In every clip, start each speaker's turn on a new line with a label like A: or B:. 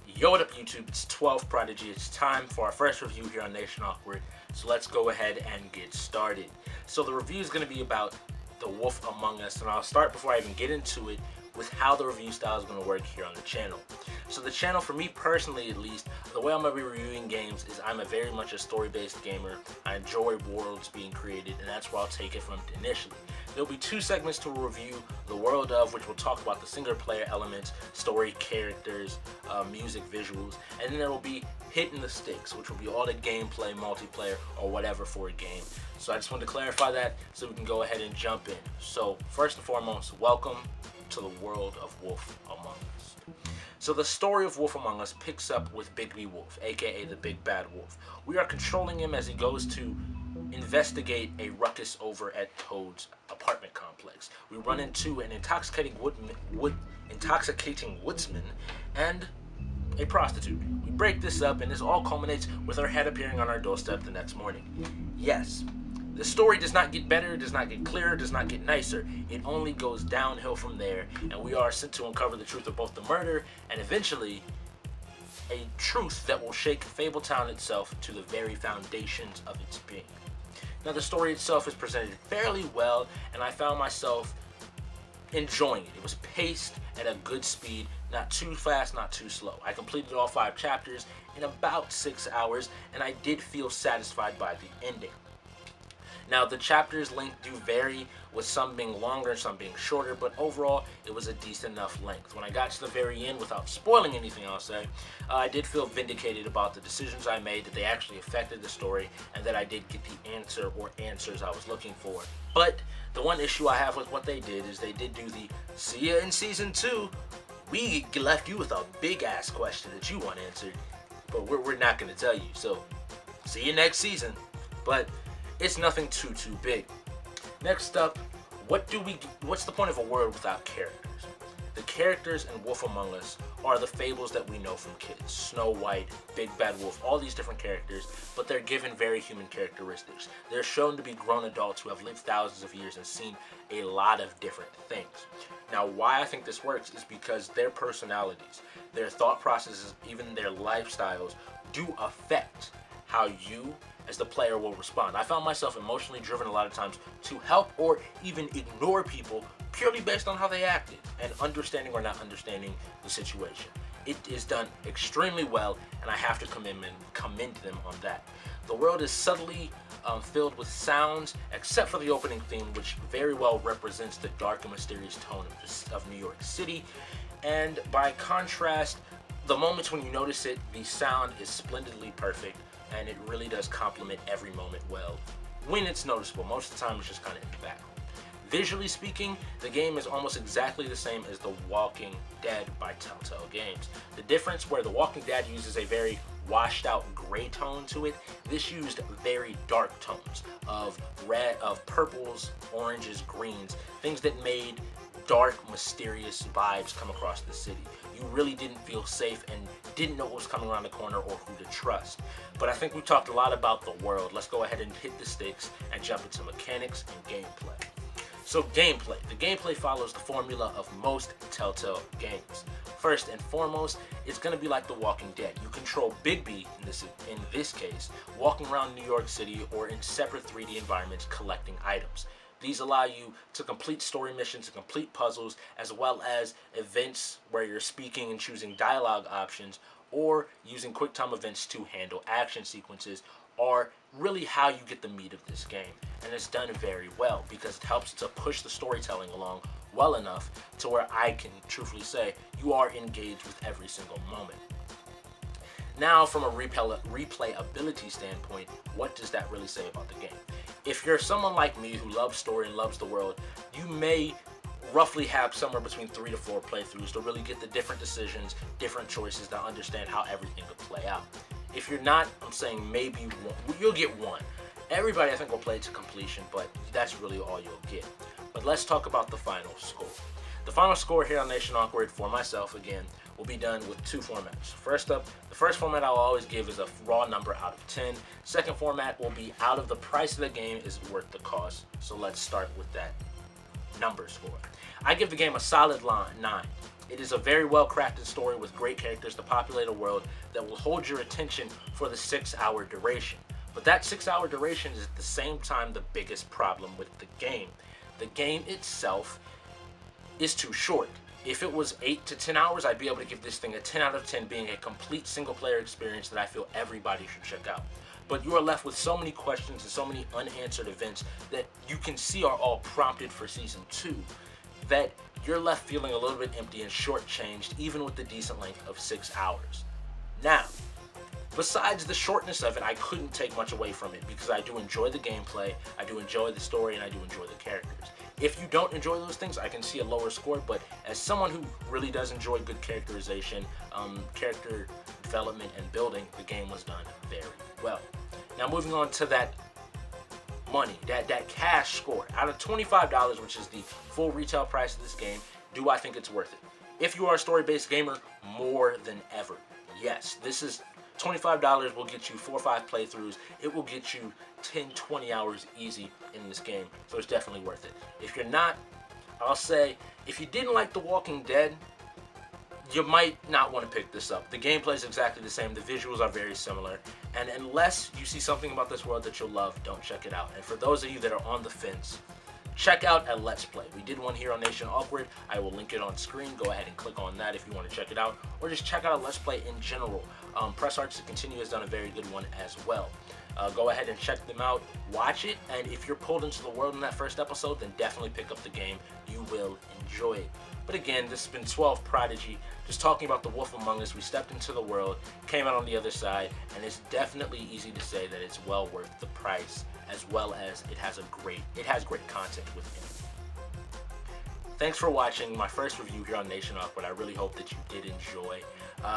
A: Yo, what up YouTube, it's 12 Prodigy. It's time for our first review here on Nation Awkward, so let's go ahead and get started. So the review is going to be about The Wolf Among Us, and I'll start before I even get into it with how the review style is going to work here on the channel. So the channel, for me personally at least, the way I'm going to be reviewing games is I'm very much a story-based gamer. I enjoy worlds being created, and that's where I'll take it from initially. There'll be two segments to review: the world of, which will talk about the single player elements, story, characters, music, visuals, and then there will be hitting the sticks, which will be all the gameplay, multiplayer, or whatever for a game. So I just wanted to clarify that so we can go ahead and jump in. So first and foremost, welcome to the world of Wolf Among Us. So the story of Wolf Among Us picks up with Big B Wolf, aka the Big Bad Wolf. We are controlling him as he goes to investigate a ruckus over at Toad's apartment complex. We run into an intoxicating woodsman and a prostitute. We break this up, and this all culminates with her head appearing on our doorstep the next morning. Yes, the story does not get better, does not get clearer, does not get nicer. It only goes downhill from there, and we are sent to uncover the truth of both the murder and eventually a truth that will shake Fabletown itself to the very foundations of its being. Now, the story itself is presented fairly well, and I found myself enjoying it. It was paced at a good speed, not too fast, not too slow. I completed all 5 chapters in about 6 hours, and I did feel satisfied by the ending. Now, the chapters' length do vary, with some being longer, some being shorter, but overall, it was a decent enough length. When I got to the very end, without spoiling anything, I'll say, I did feel vindicated about the decisions I made, that they actually affected the story, and that I did get the answer or answers I was looking for. But the one issue I have with what they did is they did do the "see ya in season 2, we left you with a big-ass question that you want answered, but we're not going to tell you, so see you next season." But it's nothing too big. Next up, what's the point of a world without characters? The characters in Wolf Among Us are the fables that we know from kids. Snow White, Big Bad Wolf, all these different characters, but they're given very human characteristics. They're shown to be grown adults who have lived thousands of years and seen a lot of different things. Now, why I think this works is because their personalities, their thought processes, even their lifestyles do affect how you as the player will respond. I found myself emotionally driven a lot of times to help or even ignore people purely based on how they acted and understanding or not understanding the situation. It is done extremely well, and I have to commend them on that. The world is subtly filled with sounds, except for the opening theme, which very well represents the dark and mysterious tone of New York City. And by contrast, the moments when you notice it, the sound is splendidly perfect, and it really does complement every moment well when it's noticeable. Most of the time it's just kind of in the background. Visually speaking, the game is almost exactly the same as The Walking Dead by Telltale Games. The difference where The Walking Dead uses a very washed out gray tone to it, this used very dark tones of red, of purples, oranges, greens, things that made dark, mysterious vibes come across the city. You really didn't feel safe and didn't know what was coming around the corner or who to trust. But I think we talked a lot about the world. Let's go ahead and hit the sticks and jump into mechanics and gameplay. So gameplay. The gameplay follows the formula of most Telltale games. First and foremost, it's going to be like The Walking Dead. You control Big B, in this case, walking around New York City or in separate 3D environments collecting items. These allow you to complete story missions and complete puzzles, as well as events where you're speaking and choosing dialogue options, or using QuickTime events to handle action sequences, are really how you get the meat of this game. And it's done very well because it helps to push the storytelling along well enough to where I can truthfully say you are engaged with every single moment. Now, from a replayability standpoint, what does that really say about the game? If you're someone like me who loves story and loves the world, you may roughly have somewhere between 3 to 4 playthroughs to really get the different decisions, different choices, to understand how everything could play out. If you're not, I'm saying maybe you'll get one. Everybody, I think, will play it to completion, but that's really all you'll get. But let's talk about the final score. The final score here on Nation Awkward for myself, again, will be done with 2 formats. First up, the first format I'll always give is a raw number out of 10. Second format will be out of the price of the game is worth the cost. So let's start with that number score. I give the game a solid 9. It is a very well crafted story with great characters to populate a world that will hold your attention for the 6-hour duration. But that 6-hour duration is at the same time the biggest problem with the game. The game itself is too short. If it was 8 to 10 hours, I'd be able to give this thing a 10 out of 10, being a complete single-player experience that I feel everybody should check out. But you are left with so many questions and so many unanswered events that you can see are all prompted for Season 2, that you're left feeling a little bit empty and shortchanged, even with the decent length of 6 hours. Now, besides the shortness of it, I couldn't take much away from it because I do enjoy the gameplay, I do enjoy the story, and I do enjoy the characters. If you don't enjoy those things, I can see a lower score, but as someone who really does enjoy good characterization, character development, and building, the game was done very well. Now moving on to that money, that cash score. Out of $25, which is the full retail price of this game, do I think it's worth it? If you are a story-based gamer, more than ever, yes. This is $25 will get you 4 or 5 playthroughs. It will get you 10, 20 hours easy in this game, so it's definitely worth it. If you're not, I'll say, if you didn't like The Walking Dead, you might not want to pick this up. The gameplay is exactly the same, the visuals are very similar, and unless you see something about this world that you'll love, don't check it out. And for those of you that are on the fence, check out a Let's Play. We did one here on Nation Awkward. I will link it on screen. Go ahead and click on that if you want to check it out, or just check out a Let's Play in general. Press Arts to Continue has done a very good one as well. Go ahead and check them out, watch it, and if you're pulled into the world in that first episode, then definitely pick up the game. You will enjoy it. But again, this has been 12 Prodigy, just talking about The Wolf Among Us. We stepped into the world, came out on the other side, and it's definitely easy to say that it's well worth the price, as well as it has great content within it. Thanks for watching my first review here on Nation Awkward. I really hope that you did enjoy.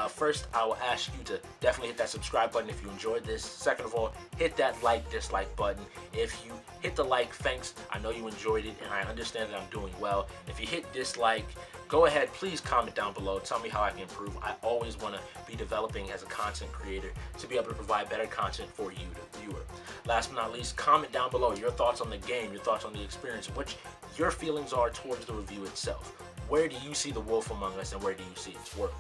A: First, I will ask you to definitely hit that subscribe button if you enjoyed this. Second of all, hit that like, dislike button. If you hit the like, thanks. I know you enjoyed it, and I understand that I'm doing well. If you hit dislike, go ahead, please comment down below. Tell me how I can improve. I always want to be developing as a content creator to be able to provide better content for you, the viewer. Last but not least, comment down below your thoughts on the game, your thoughts on the experience, what your feelings are towards the review itself. Where do you see The Wolf Among Us, and where do you see its world?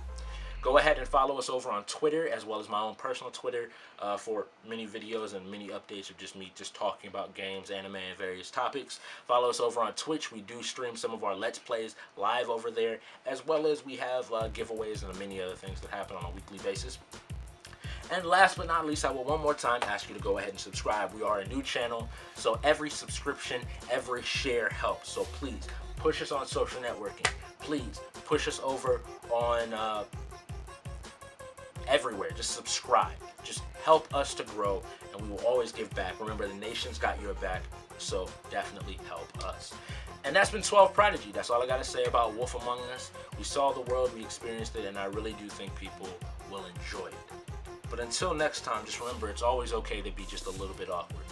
A: Go ahead and follow us over on Twitter, as well as my own personal Twitter, for many videos and many updates of just me just talking about games, anime, and various topics. Follow us over on Twitch. We do stream some of our Let's Plays live over there, as well as we have giveaways and many other things that happen on a weekly basis. And last but not least, I will one more time ask you to go ahead and subscribe. We are a new channel, so every subscription, every share helps. So please, push us on social networking. Please, push us over on everywhere. Just subscribe. Just help us to grow, and we will always give back. Remember, the nation's got your back, so definitely help us. And that's been 12 Prodigy. That's all I got to say about Wolf Among Us. We saw the world, we experienced it, and I really do think people will enjoy it. But until next time, just remember, it's always okay to be just a little bit awkward.